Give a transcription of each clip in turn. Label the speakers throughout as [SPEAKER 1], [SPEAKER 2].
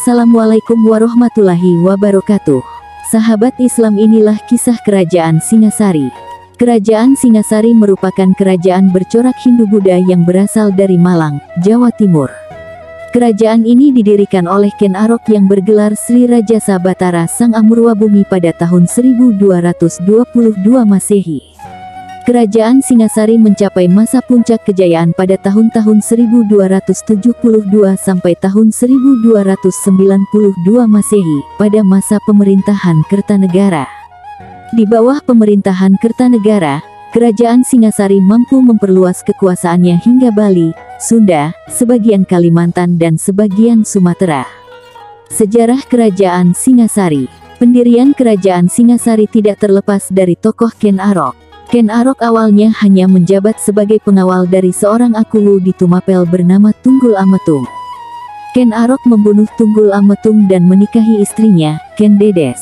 [SPEAKER 1] Assalamualaikum warahmatullahi wabarakatuh. Sahabat Islam, inilah kisah Kerajaan Singasari. Kerajaan Singasari merupakan kerajaan bercorak Hindu-Buddha yang berasal dari Malang, Jawa Timur. Kerajaan ini didirikan oleh Ken Arok yang bergelar Sri Raja Sabatara Sang Amurwabumi pada tahun 1222 Masehi. Kerajaan Singasari mencapai masa puncak kejayaan pada tahun-tahun 1272 sampai tahun 1292 Masehi, pada masa pemerintahan Kertanegara. Di bawah pemerintahan Kertanegara, Kerajaan Singasari mampu memperluas kekuasaannya hingga Bali, Sunda, sebagian Kalimantan dan sebagian Sumatera. Sejarah Kerajaan Singasari. Pendirian Kerajaan Singasari tidak terlepas dari tokoh Ken Arok. Ken Arok awalnya hanya menjabat sebagai pengawal dari seorang Akuwu di Tumapel bernama Tunggul Ametung. Ken Arok membunuh Tunggul Ametung dan menikahi istrinya, Ken Dedes.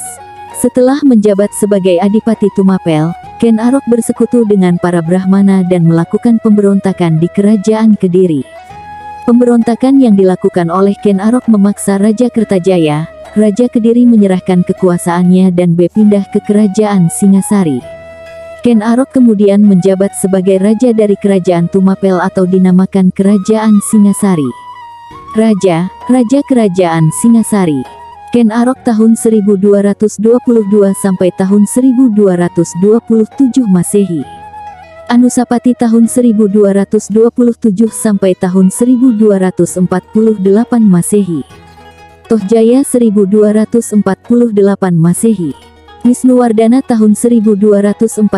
[SPEAKER 1] Setelah menjabat sebagai Adipati Tumapel, Ken Arok bersekutu dengan para Brahmana dan melakukan pemberontakan di Kerajaan Kediri. Pemberontakan yang dilakukan oleh Ken Arok memaksa Raja Kertajaya, Raja Kediri menyerahkan kekuasaannya dan berpindah ke Kerajaan Singasari. Ken Arok kemudian menjabat sebagai raja dari Kerajaan Tumapel atau dinamakan Kerajaan Singasari. Raja Kerajaan Singasari. Ken Arok tahun 1222 sampai tahun 1227 Masehi. Anusapati tahun 1227 sampai tahun 1248 Masehi. Tohjaya 1248 Masehi. Wisnuwardana tahun 1248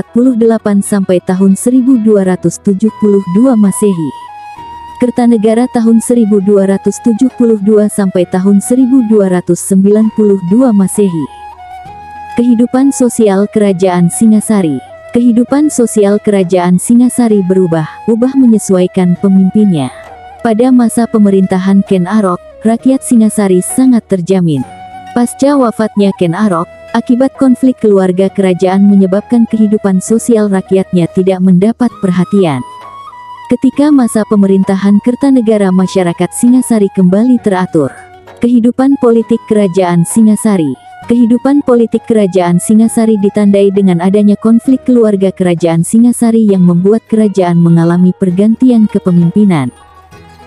[SPEAKER 1] sampai tahun 1272 Masehi. Kertanegara tahun 1272 sampai tahun 1292 Masehi. Kehidupan sosial Kerajaan Singasari. Kehidupan sosial Kerajaan Singasari berubah menyesuaikan pemimpinnya. Pada masa pemerintahan Ken Arok, rakyat Singasari sangat terjamin. Pasca wafatnya Ken Arok, akibat konflik keluarga kerajaan menyebabkan kehidupan sosial rakyatnya tidak mendapat perhatian. Ketika masa pemerintahan Kertanegara, masyarakat Singasari kembali teratur. Kehidupan politik Kerajaan Singasari. Kehidupan politik Kerajaan Singasari ditandai dengan adanya konflik keluarga kerajaan Singasari yang membuat kerajaan mengalami pergantian kepemimpinan.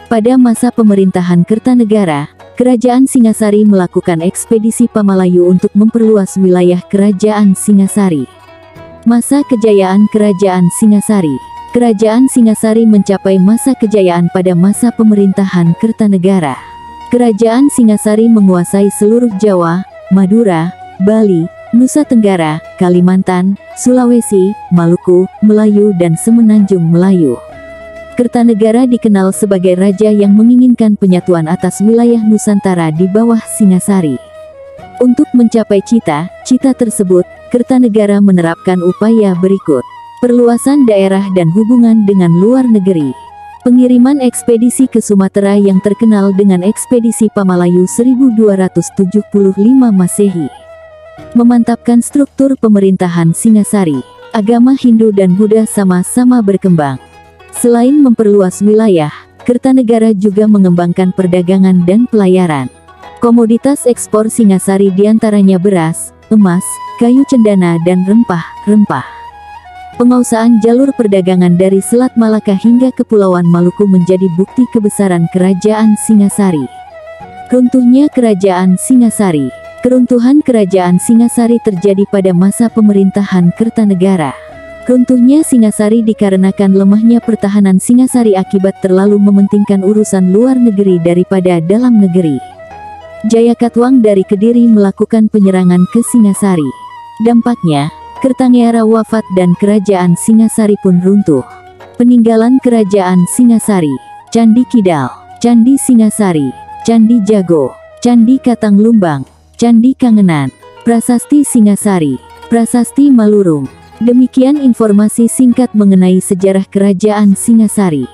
[SPEAKER 1] Pada masa pemerintahan Kertanegara, Kerajaan Singasari melakukan ekspedisi Pamalayu untuk memperluas wilayah Kerajaan Singasari. Masa kejayaan Kerajaan Singasari. Kerajaan Singasari mencapai masa kejayaan pada masa pemerintahan Kertanegara. Kerajaan Singasari menguasai seluruh Jawa, Madura, Bali, Nusa Tenggara, Kalimantan, Sulawesi, Maluku, Melayu dan Semenanjung Melayu. Kertanegara dikenal sebagai raja yang menginginkan penyatuan atas wilayah Nusantara di bawah Singasari. Untuk mencapai cita-cita tersebut, Kertanegara menerapkan upaya berikut. Perluasan daerah dan hubungan dengan luar negeri. Pengiriman ekspedisi ke Sumatera yang terkenal dengan ekspedisi Pamalayu 1275 Masehi. Memantapkan struktur pemerintahan Singasari. Agama Hindu dan Buddha sama-sama berkembang. Selain memperluas wilayah, Kertanegara juga mengembangkan perdagangan dan pelayaran. Komoditas ekspor Singasari diantaranya beras, emas, kayu cendana dan rempah-rempah. Penguasaan jalur perdagangan dari Selat Malaka hingga Kepulauan Maluku menjadi bukti kebesaran Kerajaan Singasari. Runtuhnya Kerajaan Singasari. Keruntuhan Kerajaan Singasari terjadi pada masa pemerintahan Kertanegara. Runtuhnya Singasari dikarenakan lemahnya pertahanan Singasari akibat terlalu mementingkan urusan luar negeri daripada dalam negeri. Jayakatwang dari Kediri melakukan penyerangan ke Singasari. Dampaknya, Kertanegara wafat dan Kerajaan Singasari pun runtuh. Peninggalan Kerajaan Singasari. Candi Kidal, Candi Singasari, Candi Jago, Candi Katang Lumbang, Candi Kangenan, Prasasti Singasari, Prasasti Malurung. Demikian informasi singkat mengenai sejarah Kerajaan Singasari.